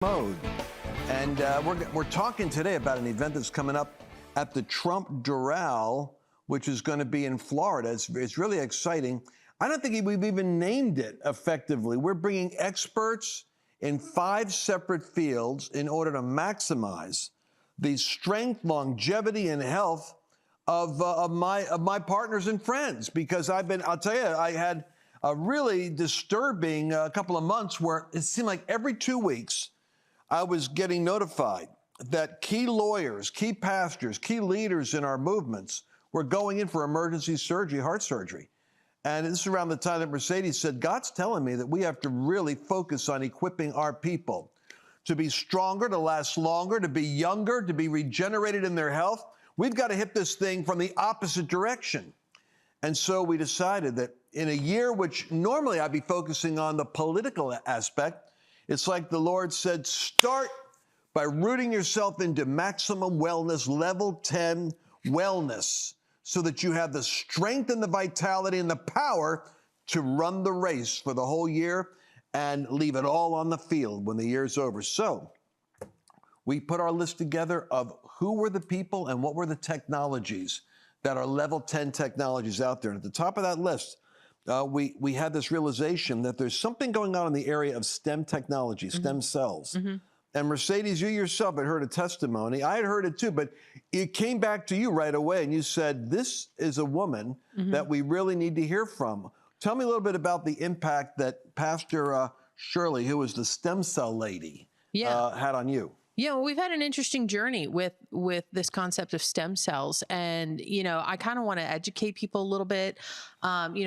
Mode. And we're talking today about an event that's coming up at the Trump Doral, which is going to be in Florida. It's really exciting. I don't think we've even named it effectively. We're bringing experts in 5 separate fields in order to maximize the strength, longevity, and health of my partners and friends. Because I'll tell you, I had a really disturbing couple of months where it seemed like every 2 weeks, I was getting notified that key lawyers, key pastors, key leaders in our movements were going in for emergency surgery, heart surgery. And this is around the time that Mercedes said, God's telling me that we have to really focus on equipping our people to be stronger, to last longer, to be younger, to be regenerated in their health. We've got to hit this thing from the opposite direction. And so we decided that in a year which normally I'd be focusing on the political aspect, it's like the Lord said, start by rooting yourself into maximum wellness, level 10 wellness, so that you have the strength and the vitality and the power to run the race for the whole year and leave it all on the field when the year's over. So we put our list together of who were the people and what were the technologies that are level 10 technologies out there. And at the top of that list, we had this realization that there's something going on in the area of STEM technology, stem cells. And Mercedes, you yourself had heard a testimony. I had heard it too, but it came back to you right away, and you said, this is a woman that we really need to hear from. Tell me a little bit about the impact that Pastor Shirley, who was the stem cell lady, had on you. Yeah, well, we've had an interesting journey with this concept of stem cells. And, I kind of want to educate people a little bit.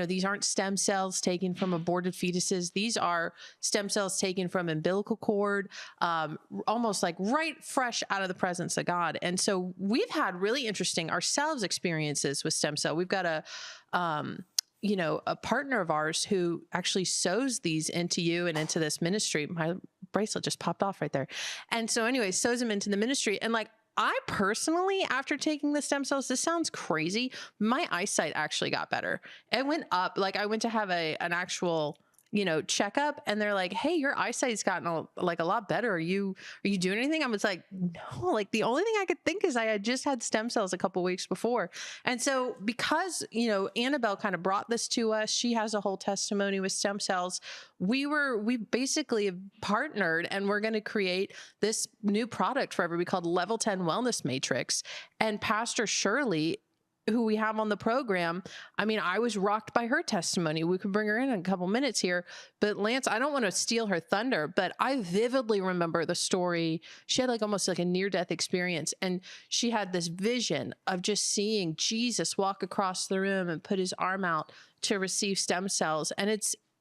These aren't stem cells taken from aborted fetuses. These are stem cells taken from umbilical cord, almost like right fresh out of the presence of God. And so we've had really interesting ourselves experiences with stem cell. We've got a partner of ours who actually sews these into you and into this ministry. My bracelet just popped off right there. And so anyway, sews them into the ministry. And I personally, after taking the stem cells, this sounds crazy, my eyesight actually got better. It went up. I went to have an actual checkup, and they're like, hey, your eyesight's gotten a lot better. Are you doing anything? I was like, no, the only thing I could think is I had just had stem cells a couple weeks before. And so because, Annabelle kind of brought this to us, she has a whole testimony with stem cells. We basically have partnered, and we're going to create this new product for everybody called Level 10 Wellness Matrix. And Pastor Shirley, who we have on the program, I was rocked by her testimony. We could bring her in a couple minutes here, but Lance, I don't want to steal her thunder, but I vividly remember the story. She had almost a near-death experience, and she had this vision of just seeing Jesus walk across the room and put his arm out to receive stem cells.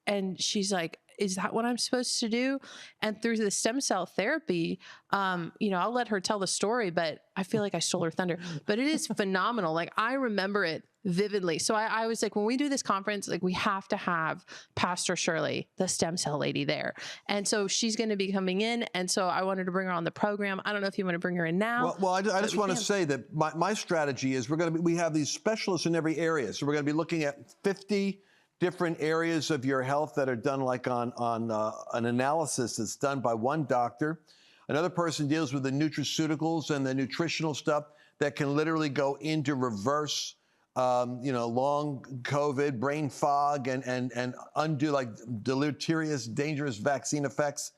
And she's like, is that what I'm supposed to do? And through the stem cell therapy, I'll let her tell the story, but I feel like I stole her thunder, but it is phenomenal. I remember it vividly. So I was like, when we do this conference, we have to have Pastor Shirley, the stem cell lady, there. And so she's going to be coming in. And so I wanted to bring her on the program. I don't know if you want to bring her in now. Well, I just want to say that my strategy is we have these specialists in every area. So we're going to be looking at 50 different areas of your health that are done on an analysis that's done by one doctor. Another person deals with the nutraceuticals and the nutritional stuff that can literally go into reverse, long COVID, brain fog, and undo deleterious, dangerous vaccine effects.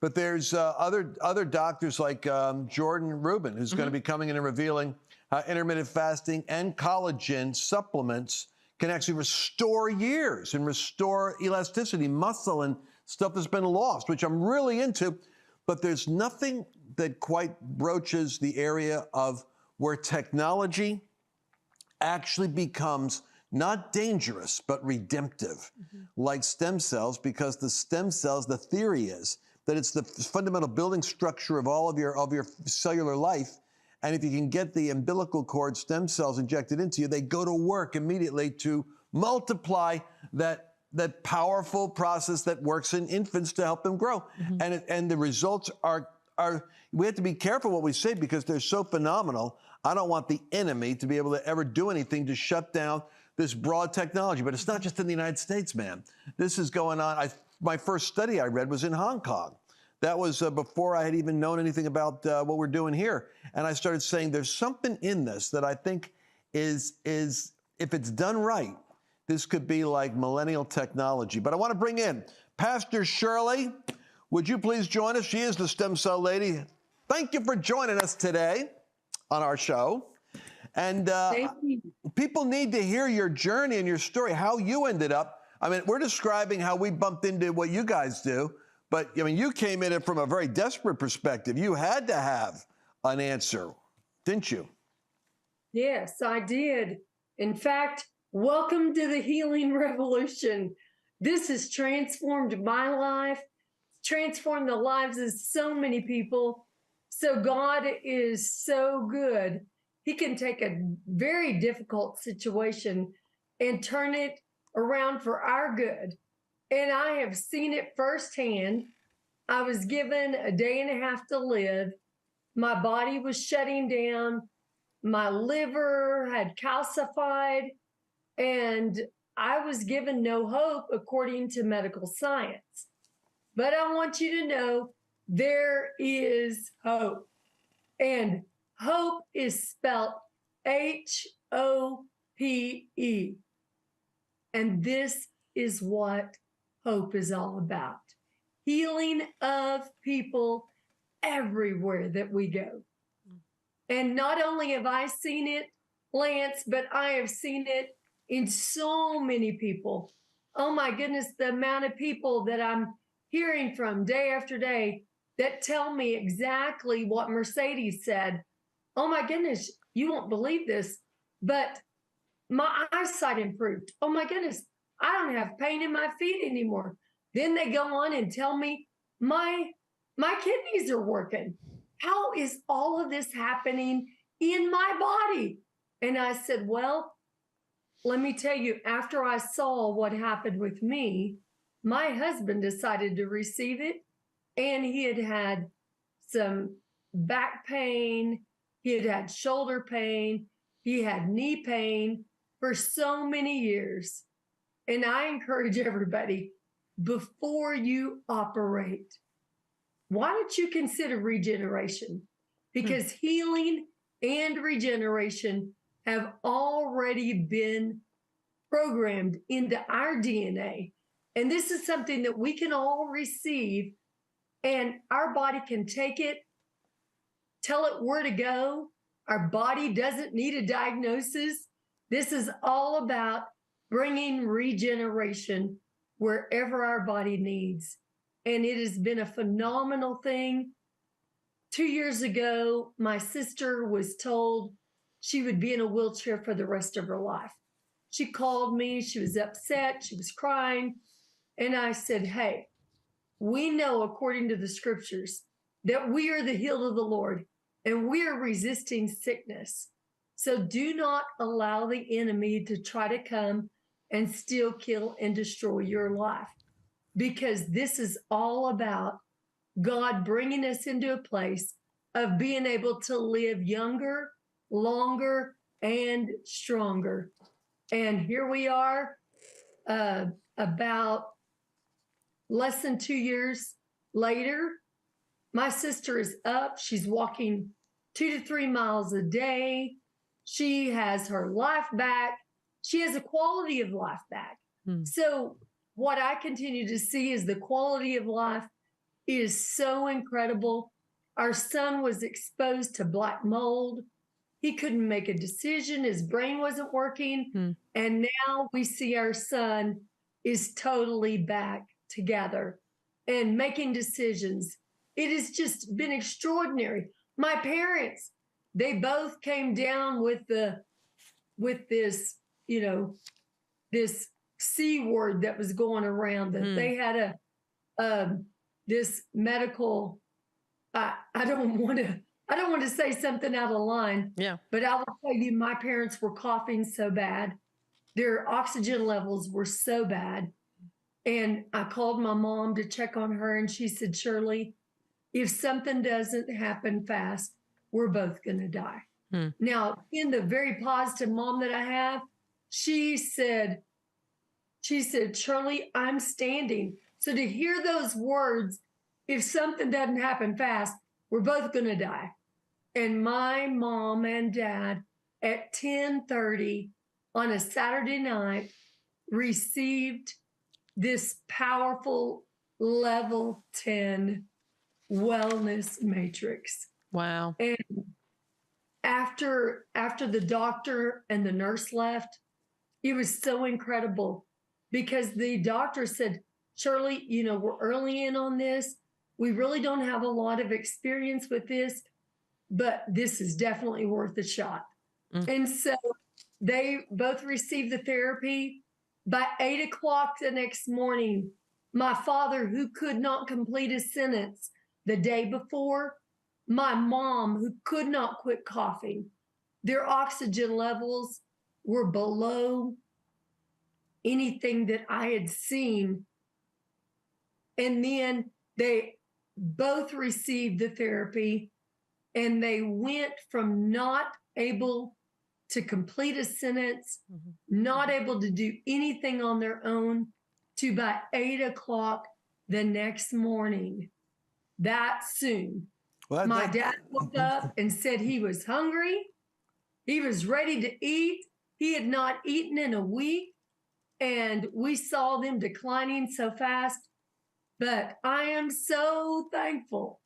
But there's other doctors like Jordan Rubin, who's going to be coming in and revealing how intermittent fasting and collagen supplements can actually restore years and restore elasticity, muscle, and stuff that's been lost, which I'm really into. But there's nothing that quite broaches the area of where technology actually becomes not dangerous, but redemptive, like stem cells, because the stem cells, the theory is that it's the fundamental building structure of all of your cellular life. And if you can get the umbilical cord stem cells injected into you, they go to work immediately to multiply that powerful process that works in infants to help them grow. And the results are, we have to be careful what we say because they're so phenomenal. I don't want the enemy to be able to ever do anything to shut down this broad technology. But it's not just in the United States, man. This is going on. My first study I read was in Hong Kong. That was before I had even known anything about what we're doing here. And I started saying there's something in this that I think is if it's done right, this could be like millennial technology. But I want to bring in Pastor Shirley. Would you please join us? She is the stem cell lady. Thank you for joining us today on our show. And people need to hear your journey and your story, how you ended up. I mean, we're describing how we bumped into what you guys do, but I mean, you came in it from a very desperate perspective. You had to have an answer, didn't you? Yes, I did. In fact, welcome to the healing revolution. This has transformed my life, transformed the lives of so many people. So God is so good. He can take a very difficult situation and turn it around for our good. And I have seen it firsthand. I was given a day and a half to live. My body was shutting down. My liver had calcified, and I was given no hope according to medical science. But I want you to know there is hope. And hope is spelled H-O-P-E. And this is what hope is all about. Healing of people everywhere that we go. And not only have I seen it, Lance, but I have seen it in so many people. Oh my goodness, the amount of people that I'm hearing from day after day that tell me exactly what Mercedes said. Oh my goodness, you won't believe this, but my eyesight improved. Oh my goodness, I don't have pain in my feet anymore. Then they go on and tell me my kidneys are working. How is all of this happening in my body? And I said, well, let me tell you, after I saw what happened with me, my husband decided to receive it. And he had had some back pain. He had had shoulder pain. He had knee pain for so many years. And I encourage everybody, before you operate, why don't you consider regeneration? Because healing and regeneration have already been programmed into our DNA. And this is something that we can all receive, and our body can take it, tell it where to go. Our body doesn't need a diagnosis. This is all about bringing regeneration wherever our body needs. And it has been a phenomenal thing. 2 years ago, my sister was told she would be in a wheelchair for the rest of her life. She called me, she was upset, she was crying. And I said, hey, we know according to the scriptures that we are the healed of the Lord and we are resisting sickness. So do not allow the enemy to try to come and steal, kill, and destroy your life, because this is all about God bringing us into a place of being able to live younger, longer, and stronger. And here we are, about less than 2 years later. My sister is up. She's walking 2 to 3 miles a day. She has her life back. She has a quality of life back. So what I continue to see is the quality of life is so incredible. Our son was exposed to black mold. He couldn't make a decision. His brain wasn't working. And now we see our son is totally back together and making decisions. It has just been extraordinary. My parents, they both came down with this, this C word that was going around, that they had this medical, I don't want to say something out of line. Yeah. But I will tell you, my parents were coughing so bad. Their oxygen levels were so bad. And I called my mom to check on her, and she said, Shirley, if something doesn't happen fast, we're both going to die. Now, in the very positive mom that I have, she said, Shirley, I'm standing. So to hear those words if something doesn't happen fast, we're both going to die. And my mom and dad at 10:30 on a Saturday night received this powerful level 10 wellness matrix. Wow. And after the doctor and the nurse left, it was so incredible because the doctor said, Shirley, you know, we're early in on this. We really don't have a lot of experience with this, but this is definitely worth a shot. And so they both received the therapy. By 8 o'clock the next morning, my father, who could not complete a sentence the day before, my mom, who could not quit coughing, their oxygen levels were below anything that I had seen. And then they both received the therapy, and they went from not able to complete a sentence, not able to do anything on their own, to by 8 o'clock the next morning, that soon. Well, My dad woke up and said he was hungry. He was ready to eat. He had not eaten in a week, and we saw them declining so fast. But I am so thankful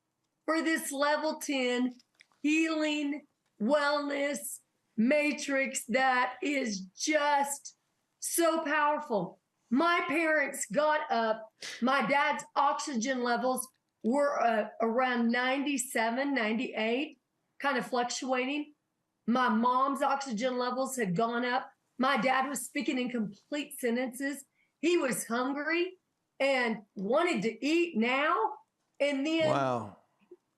for this level 10 healing wellness matrix that is just so powerful. My parents got up. My dad's oxygen levels were around 97, 98, kind of fluctuating. My mom's oxygen levels had gone up. My dad was speaking in complete sentences. He was hungry and wanted to eat now. And then wow.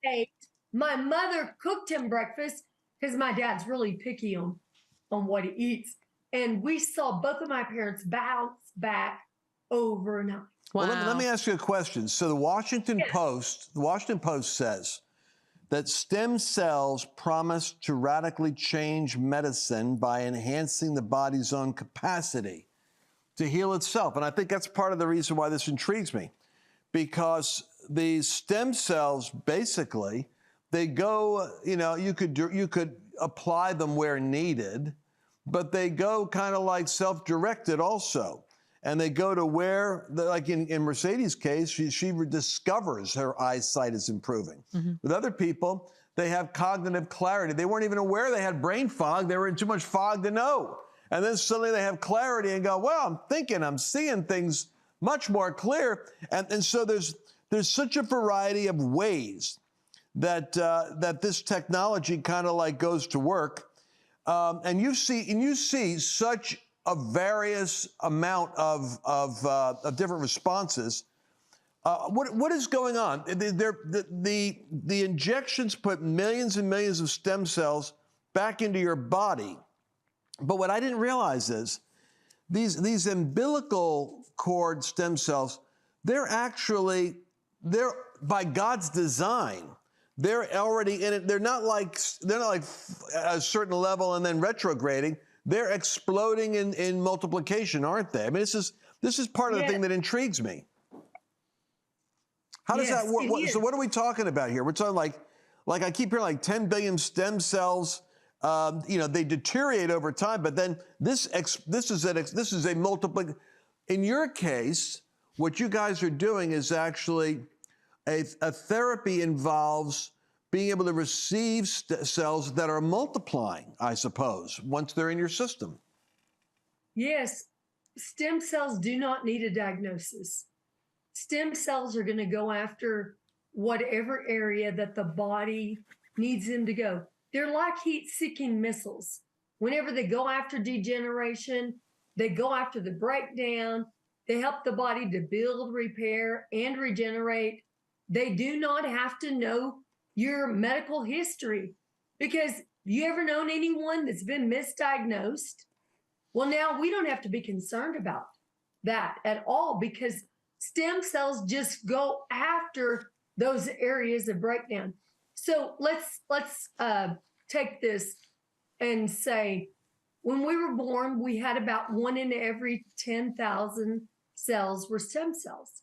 ate. My mother cooked him breakfast because my dad's really picky on what he eats. And we saw both of my parents bounce back overnight. Wow. Well, let me ask you a question. So the Washington Post says that stem cells promise to radically change medicine by enhancing the body's own capacity to heal itself. And I think that's part of the reason why this intrigues me, because these stem cells, basically, they go, you know, you could apply them where needed, but they go kind of like self-directed also. And they go to where, like in Mercedes' case, she discovers her eyesight is improving. With other people, they have cognitive clarity. They weren't even aware they had brain fog. They were in too much fog to know. And then suddenly they have clarity and go, well, I'm seeing things much more clear. And so there's such a variety of ways that this technology kind of like goes to work. And you see such a various amount of different responses. What is going on? The injections put millions and millions of stem cells back into your body. But what I didn't realize is these umbilical cord stem cells, they're by God's design. They're already in it. They're not like a certain level and then retrograding. They're exploding in multiplication, aren't they? I mean, this is part of the thing that intrigues me. How does that work? So what are we talking about here? We're talking like I keep hearing like 10 billion stem cells. They deteriorate over time, but then this is a multiple. In your case, what you guys are doing is actually a therapy involves being able to receive cells that are multiplying, I suppose, once they're in your system. Yes, stem cells do not need a diagnosis. Stem cells are going to go after whatever area that the body needs them to go. They're like heat-seeking missiles. Whenever they go after degeneration, they go after the breakdown. They help the body to build, repair, and regenerate. They do not have to know your medical history, because you ever known anyone that's been misdiagnosed? Well, now we don't have to be concerned about that at all, because stem cells just go after those areas of breakdown. So let's take this and say, when we were born, we had about 1 in every 10,000 cells were stem cells.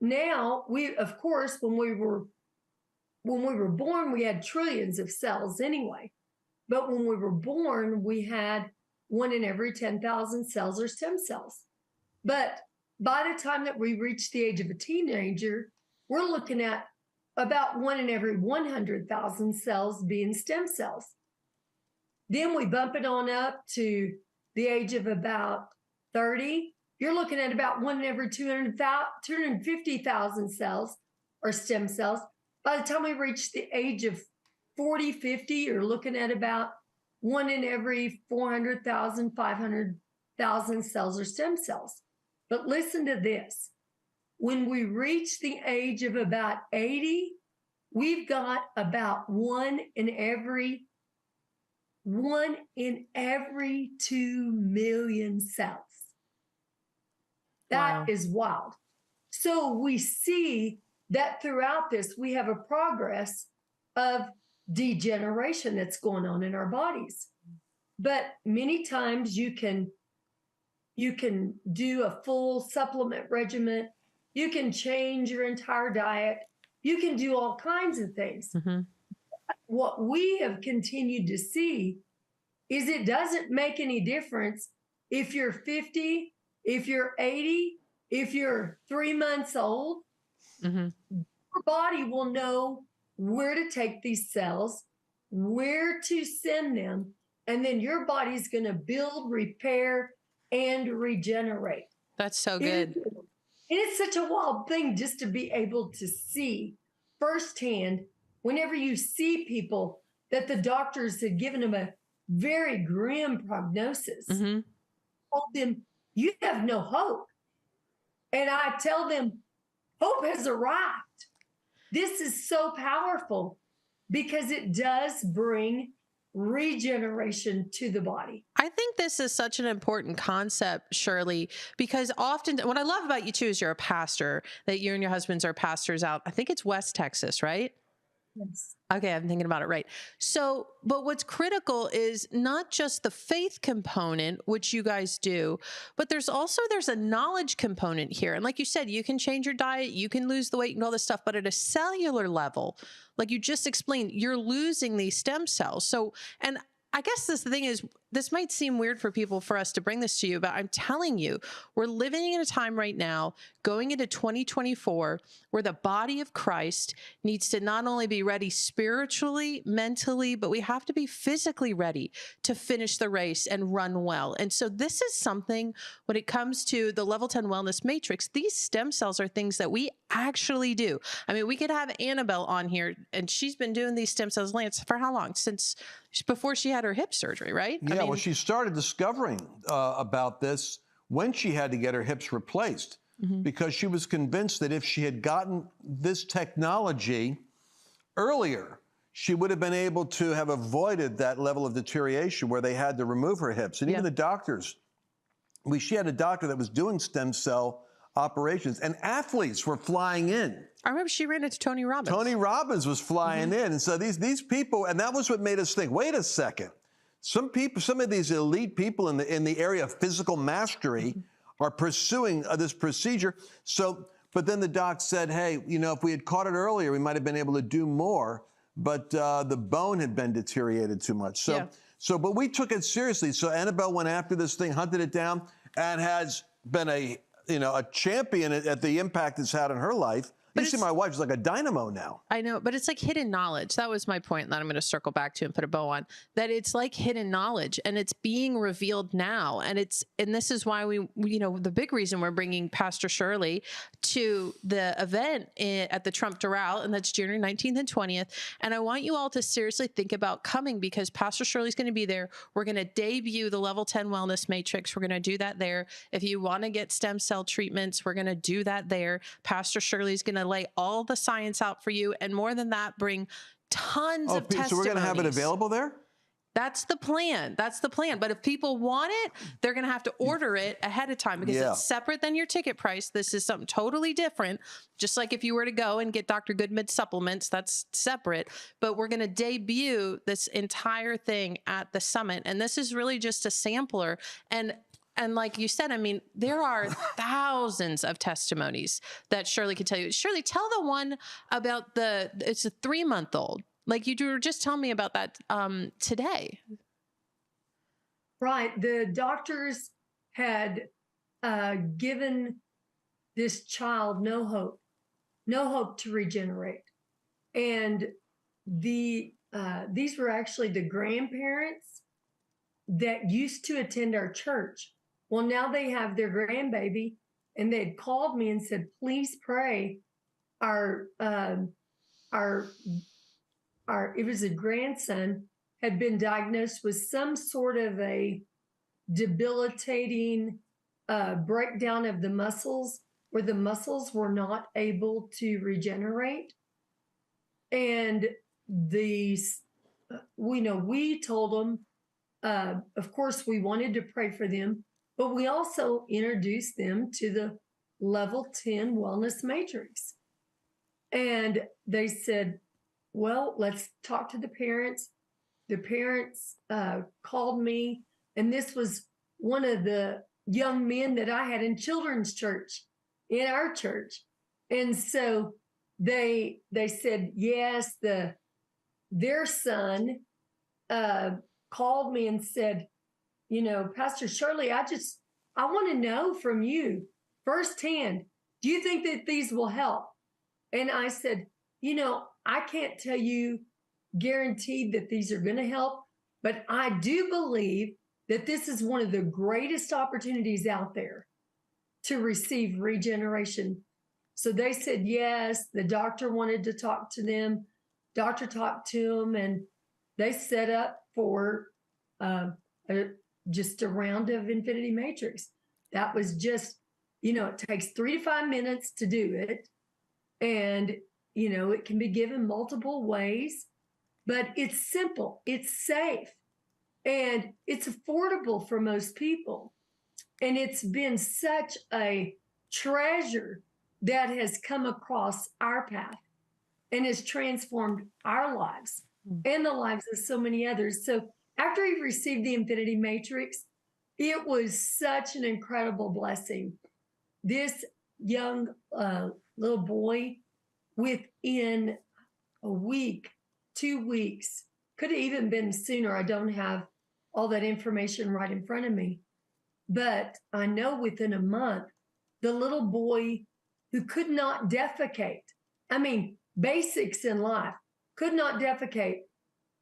now of course, when we were born, we had trillions of cells anyway. But when we were born, we had 1 in every 10,000 cells are stem cells. But by the time that we reach the age of a teenager, we're looking at about 1 in every 100,000 cells being stem cells. Then we bump it on up to the age of about 30. You're looking at about 1 in every 250,000 cells are stem cells. By the time we reach the age of 40, 50, you're looking at about 1 in every 400,000, 500,000 cells are stem cells. But listen to this. When we reach the age of about 80, we've got about 1 in every 2 million cells. That is wild. So we see that throughout this, we have a progress of degeneration that's going on in our bodies. But many times you can do a full supplement regimen. You can change your entire diet. You can do all kinds of things. Mm-hmm. What we have continued to see is it doesn't make any difference if you're 50, if you're 80, if you're 3 months old. Mm-hmm. Your body will know where to take these cells, where to send them, and then your body's going to build, repair, and regenerate. That's so good. It's such a wild thing just to be able to see firsthand whenever you see people that the doctors had given them a very grim prognosis. Mm-hmm. Told them, you have no hope. And I tell them, hope has arrived. This is so powerful because it does bring regeneration to the body. I think this is such an important concept, Shirley, because often what I love about you too is you're a pastor, that you and your husbands are pastors out. I think it's West Texas, right? Yes. Okay, I'm thinking about it right. So, but what's critical is not just the faith component, which you guys do, but there's a knowledge component here. And like you said, you can change your diet, you can lose the weight and all this stuff, but at a cellular level, like you just explained, you're losing these stem cells. So, and I guess the thing is, this might seem weird for people for us to bring this to you, but I'm telling you, we're living in a time right now, going into 2024, where the body of Christ needs to not only be ready spiritually, mentally, but we have to be physically ready to finish the race and run well. And so this is something, when it comes to the Level 10 Wellness Matrix, these stem cells are things that we actually do. I mean, we could have Annabelle on here, and she's been doing these stem cells, Lance, for how long? Since before she had her hip surgery, right? Yeah, well, she started discovering about this when she had to get her hips replaced, because she was convinced that if she had gotten this technology earlier, she would have been able to have avoided that level of deterioration where they had to remove her hips. And even the doctors, she had a doctor that was doing stem cell operations, and athletes were flying in. I remember she ran into Tony Robbins. Tony Robbins was flying in. And so these people, and that was what made us think, wait a second. Some of these elite people in the area of physical mastery are pursuing this procedure. So, but then the doc said, hey, you know, if we had caught it earlier, we might have been able to do more, but the bone had been deteriorated too much. But we took it seriously. So Annabelle went after this thing, hunted it down, and has been a champion at the impact it's had on her life. You see, my wife's like a dynamo now. I know, but it's like hidden knowledge. That was my point that I'm going to circle back to and put a bow on. That it's like hidden knowledge, and it's being revealed now. And this is why we the big reason we're bringing Pastor Shirley to the event at the Trump Doral, and that's January 19th and 20th. And I want you all to seriously think about coming, because Pastor Shirley's going to be there. We're going to debut the Level 10 Wellness Matrix. We're going to do that there. If you want to get stem cell treatments, we're going to do that there. Pastor Shirley's going to lay all the science out for you, and more than that, bring tons of testimonies. So we're going to have it available there? That's the plan. That's the plan. But if people want it, they're going to have to order it ahead of time, because it's separate than your ticket price. This is something totally different. Just like if you were to go and get Dr. Goodman's supplements, that's separate. But we're going to debut this entire thing at the summit. And this is really just a sampler. And And like you said, I mean, there are thousands of testimonies that Shirley could tell you. Shirley, tell the one about it's a 3-month-old. Like you were just telling me about that today. Right. The doctors had given this child no hope to regenerate. And these were actually the grandparents that used to attend our church. Well, now they have their grandbaby, and they had called me and said, please pray. It was a grandson had been diagnosed with some sort of a debilitating breakdown of the muscles, where the muscles were not able to regenerate. And we told them, of course, we wanted to pray for them, but we also introduced them to the level 10 wellness matrix. And they said, well, let's talk to the parents. The parents called me, and this was one of the young men that I had in children's church, in our church. And so they said, yes, their son called me and said, Pastor Shirley, I want to know from you firsthand, do you think that these will help? And I said, I can't tell you guaranteed that these are going to help, but I do believe that this is one of the greatest opportunities out there to receive regeneration. So they said yes. The doctor wanted to talk to them. Doctor talked to them, and they set up for just a round of Infinity Matrix. That was just, it takes 3 to 5 minutes to do it. And, it can be given multiple ways, but it's simple, it's safe, and it's affordable for most people. And it's been such a treasure that has come across our path and has transformed our lives and the lives of so many others. So after he received the Infinity Matrix, it was such an incredible blessing. This young little boy, within a week, 2 weeks, could have even been sooner. I don't have all that information right in front of me. But I know within a month, the little boy who could not defecate, basics in life, could not defecate.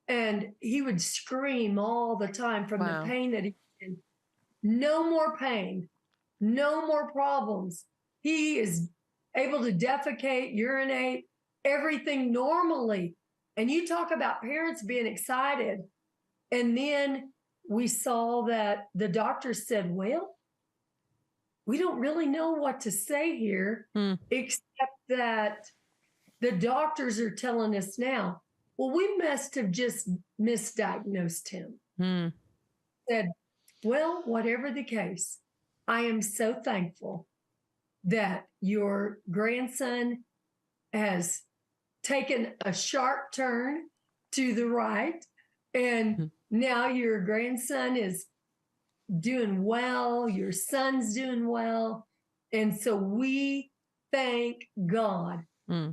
And he would scream all the time from the pain that he was in. No more pain, no more problems. He is able to defecate, urinate, everything normally. And you talk about parents being excited. And then we saw that the doctor said, well, we don't really know what to say here, except that the doctors are telling us now, well, we must have just misdiagnosed him. Said, well, whatever the case, I am so thankful that your grandson has taken a sharp turn to the right, and now your grandson is doing well, your son's doing well. And so we thank God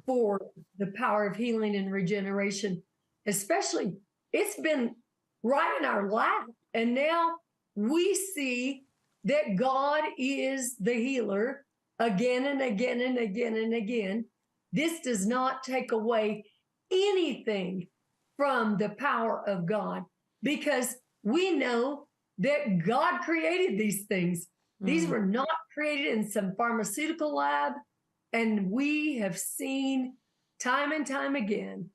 for the power of healing and regeneration, especially it's been right in our lap. And now we see that God is the healer again and again and again and again. This does not take away anything from the power of God, because we know that God created these things. These were not created in some pharmaceutical lab. And we have seen time and time again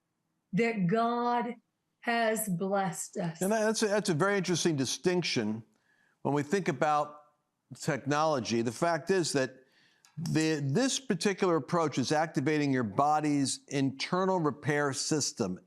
that God has blessed us. And that's a very interesting distinction when we think about technology. The fact is that this particular approach is activating your body's internal repair system.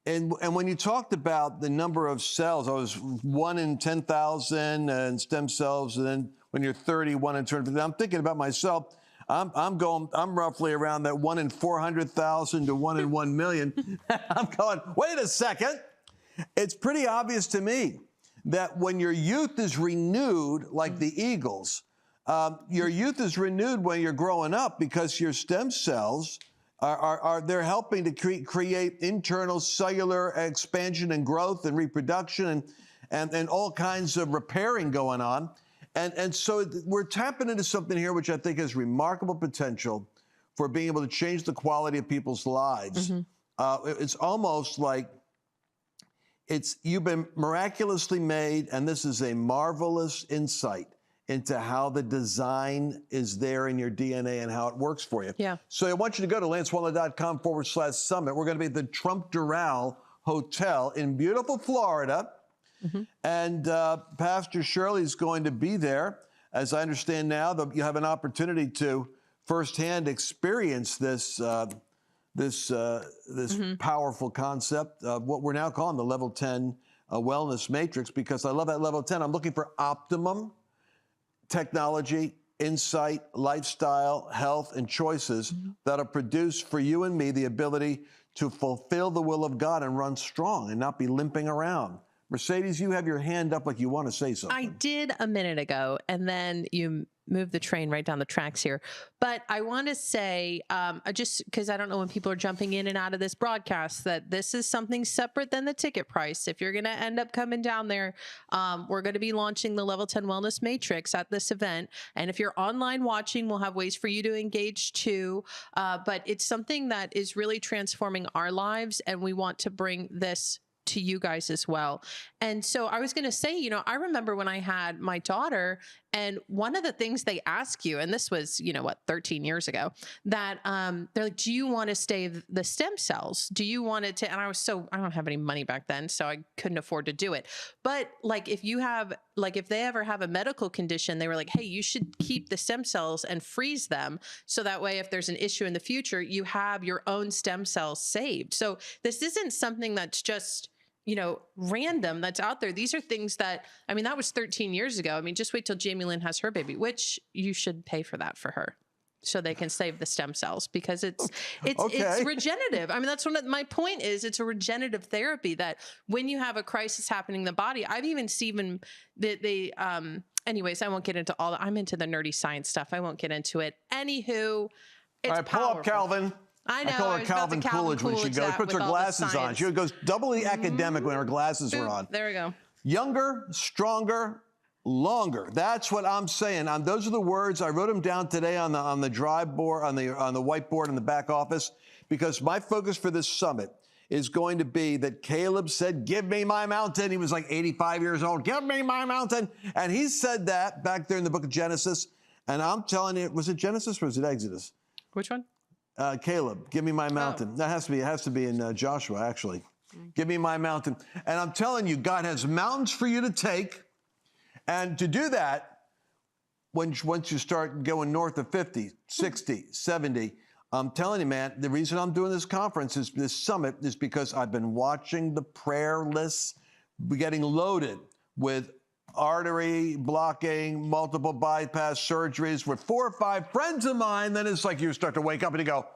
And when you talked about the number of cells, I was 1 in 10,000 and stem cells, and then when you're 30, 1 in 250. I'm thinking about myself. I'm roughly around that 1 in 400,000 to 1 in 1 million. I'm going, wait a second. It's pretty obvious to me that when your youth is renewed, like the eagles, your youth is renewed when you're growing up because your stem cells they're helping to create internal cellular expansion and growth and reproduction and all kinds of repairing going on. And so we're tapping into something here which I think has remarkable potential for being able to change the quality of people's lives. It's almost like you've been miraculously made, and this is a marvelous insight into how the design is there in your DNA and how it works for you. Yeah. So I want you to go to lancewallnau.com/summit. We're going to be at the Trump Doral Hotel in beautiful Florida. And Pastor Shirley's going to be there. As I understand now, you have an opportunity to firsthand experience this powerful concept of what we're now calling the Level 10 Wellness Matrix, because I love that Level 10. I'm looking for optimum technology, insight, lifestyle, health, and choices that'll produce for you and me the ability to fulfill the will of God and run strong and not be limping around. Mercedes, you have your hand up like you want to say something. I did a minute ago, and then you moved the train right down the tracks here. But I want to say, just because I don't know when people are jumping in and out of this broadcast, that this is something separate than the ticket price. If you're going to end up coming down there, we're going to be launching the Level 10 Wellness Matrix at this event. And if you're online watching, we'll have ways for you to engage too. But it's something that is really transforming our lives, and we want to bring this to you guys as well. And so I was going to say, I remember when I had my daughter, and one of the things they ask you, and this was, 13 years ago, that they're like, do you want to save the stem cells? Do you want it to, and I don't have any money back then, so I couldn't afford to do it. But if they ever have a medical condition, they were like, hey, you should keep the stem cells and freeze them. So that way, if there's an issue in the future, you have your own stem cells saved. So this isn't something that's just, random that's out there. These are things that was 13 years ago. Just wait till Jamie Lynn has her baby, which you should pay for that for her, so they can save the stem cells, because it's regenerative. That's my point is, it's a regenerative therapy that when you have a crisis happening in the body, I've even seen anyways, I won't get into all that. I'm into the nerdy science stuff. I won't get into it. Anywho, it's all right, pull up Calvin. I know. I call her Calvin Coolidge when she goes. Puts her glasses on. She goes doubly academic when her glasses are on. There we go. Younger, stronger, longer. That's what I'm saying. Those are the words. I wrote them down today on the drive board, on the whiteboard in the back office, because my focus for this summit is going to be that Caleb said, "Give me my mountain." He was like 85 years old. "Give me my mountain," and he said that back there in the book of Genesis. And I'm telling you, was it Genesis or was it Exodus? Which one? Caleb, give me my mountain. That has to be in Joshua, actually. Give me my mountain. And I'm telling you, God has mountains for you to take. And to do that, once you start going north of 50, 60, 70, I'm telling you, man, the reason I'm doing this conference, this summit, is because I've been watching the prayer lists getting loaded with artery blocking, multiple bypass surgeries with 4 or 5 friends of mine. Then it's like you start to wake up and you go,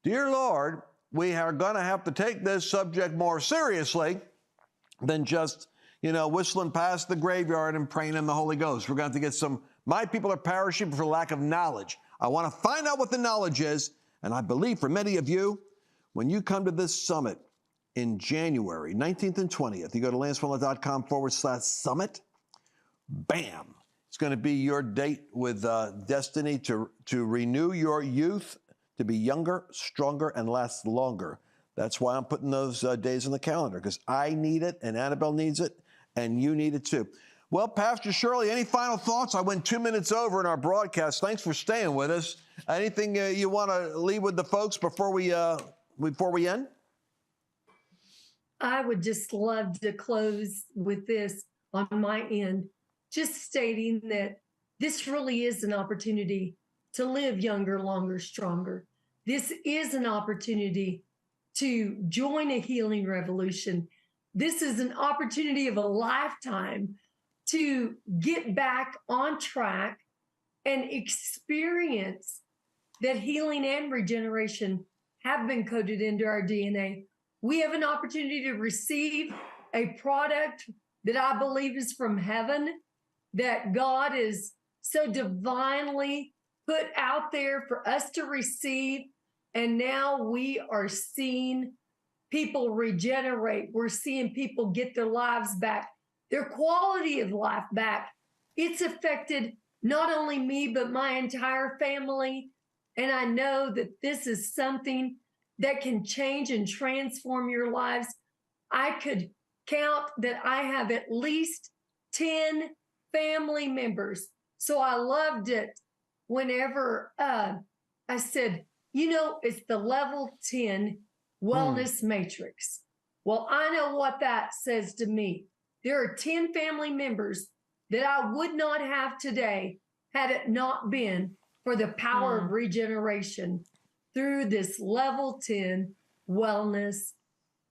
dear Lord, we are going to have to take this subject more seriously than just, whistling past the graveyard and praying in the Holy Ghost. We're going to have to get my people are perishing for lack of knowledge. I want to find out what the knowledge is. And I believe for many of you, when you come to this summit in January 19th and 20th, you go to lancewallnau.com/summit. Bam. It's going to be your date with destiny to renew your youth, to be younger, stronger, and last longer. That's why I'm putting those days on the calendar, because I need it, and Annabelle needs it, and you need it too. Well, Pastor Shirley, any final thoughts? I went 2 minutes over in our broadcast. Thanks for staying with us. Anything you want to leave with the folks before we end? I would just love to close with this on my end, just stating that this really is an opportunity to live younger, longer, stronger. This is an opportunity to join a healing revolution. This is an opportunity of a lifetime to get back on track and experience that healing and regeneration have been coded into our DNA. We have an opportunity to receive a product that I believe is from heaven, that God is so divinely put out there for us to receive. And now we are seeing people regenerate. We're seeing people get their lives back, their quality of life back. It's affected not only me, but my entire family. And I know that this is something that can change and transform your lives. I could count that I have at least 10 family members. So I loved it whenever I said, it's the level 10 wellness matrix. Well, I know what that says to me. There are 10 family members that I would not have today had it not been for the power of regeneration through this level 10 wellness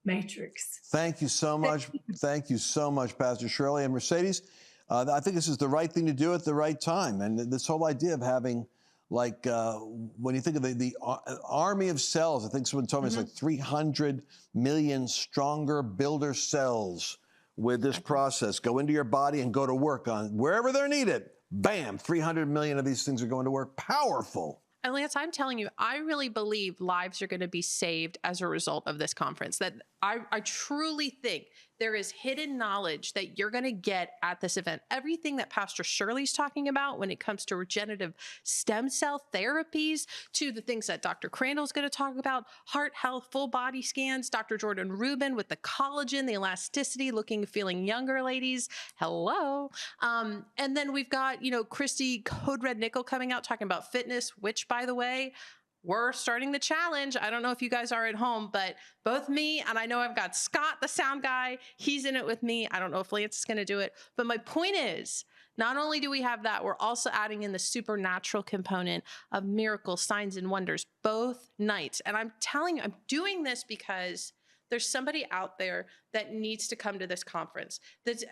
matrix. Thank you so much. Thank you so much, Pastor Shirley. And Mercedes, I think this is the right thing to do at the right time. And this whole idea of having, like, when you think of the army of cells, I think someone told me it's like 300 million stronger builder cells with this process. Go into your body and go to work on wherever they're needed. Bam, 300 million of these things are going to work. Powerful. And Lance, I'm telling you, I really believe lives are going to be saved as a result of this conference. That I truly think there is hidden knowledge that you're going to get at this event. Everything that Pastor Shirley's talking about when it comes to regenerative stem cell therapies, to the things that Dr. Crandall's going to talk about, heart health, full body scans, Dr. Jordan Rubin with the collagen, the elasticity, feeling younger, ladies. Hello. And then we've got, Christy Code Red Nickel coming out talking about fitness, which, by the way, we're starting the challenge. I don't know if you guys are at home, but both me and I know I've got Scott, the sound guy. He's in it with me. I don't know if Lance is going to do it. But my point is, not only do we have that, we're also adding in the supernatural component of miracles, signs, and wonders both nights. And I'm telling you, I'm doing this because there's somebody out there that needs to come to this conference.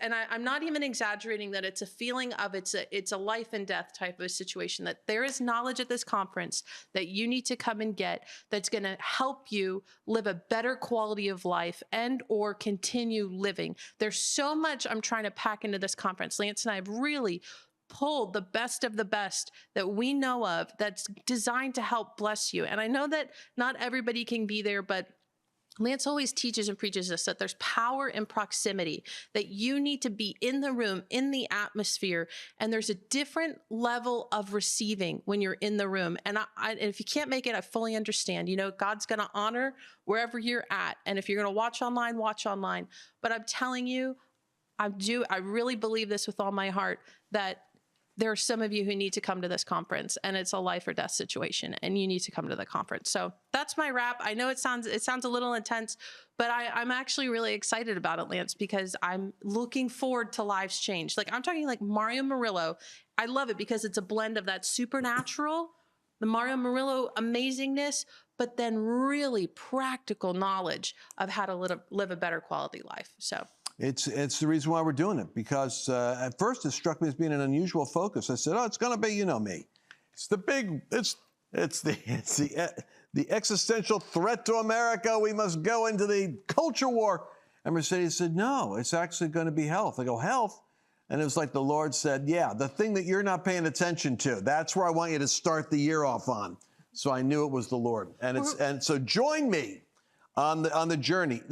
I'm not even exaggerating that it's a feeling of it's a life and death type of a situation, that there is knowledge at this conference that you need to come and get that's going to help you live a better quality of life and or continue living. There's so much I'm trying to pack into this conference. Lance and I have really pulled the best of the best that we know of that's designed to help bless you. And I know that not everybody can be there, but Lance always teaches and preaches us that there's power in proximity, that you need to be in the room, in the atmosphere, and there's a different level of receiving when you're in the room. And if you can't make it, I fully understand. God's going to honor wherever you're at. And if you're going to watch online, watch online. But I'm telling you, I really believe this with all my heart, that there are some of you who need to come to this conference, and it's a life or death situation, and you need to come to the conference. So that's my wrap. I know it sounds a little intense, but I'm actually really excited about it, Lance, because I'm looking forward to lives change. Like, I'm talking like Mario Murillo. I love it because it's a blend of that supernatural, the Mario Murillo amazingness, but then really practical knowledge of how to live a better quality life. So it's the reason why we're doing it, because at first it struck me as being an unusual focus. I said, it's going to be, me. It's the existential threat to America. We must go into the culture war. And Mercedes said, no, it's actually going to be health. I go, health? And it was like the Lord said, yeah, the thing that you're not paying attention to, that's where I want you to start the year off on. So I knew it was the Lord. And so join me on the journey.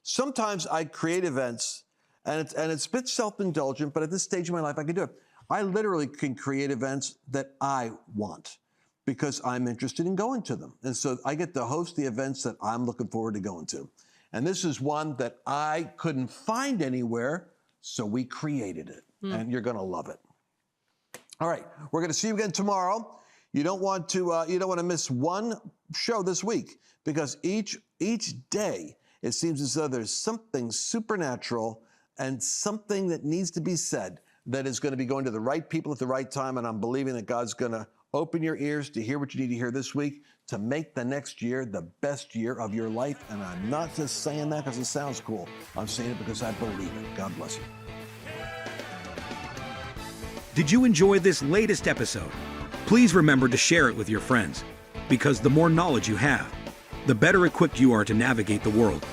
Sometimes I create events, and it's a bit self-indulgent, but at this stage of my life, I can do it. I literally can create events that I want because I'm interested in going to them. And so I get to host the events that I'm looking forward to going to. And this is one that I couldn't find anywhere, so we created it. And you're going to love it. All right, we're going to see you again tomorrow. You don't want to miss one show this week, because each day it seems as though there's something supernatural and something that needs to be said that is going to be going to the right people at the right time. And I'm believing that God's going to open your ears to hear what you need to hear this week to make the next year the best year of your life. And I'm not just saying that because it sounds cool. I'm saying it because I believe it. God bless you. Did you enjoy this latest episode? Please remember to share it with your friends, because the more knowledge you have, the better equipped you are to navigate the world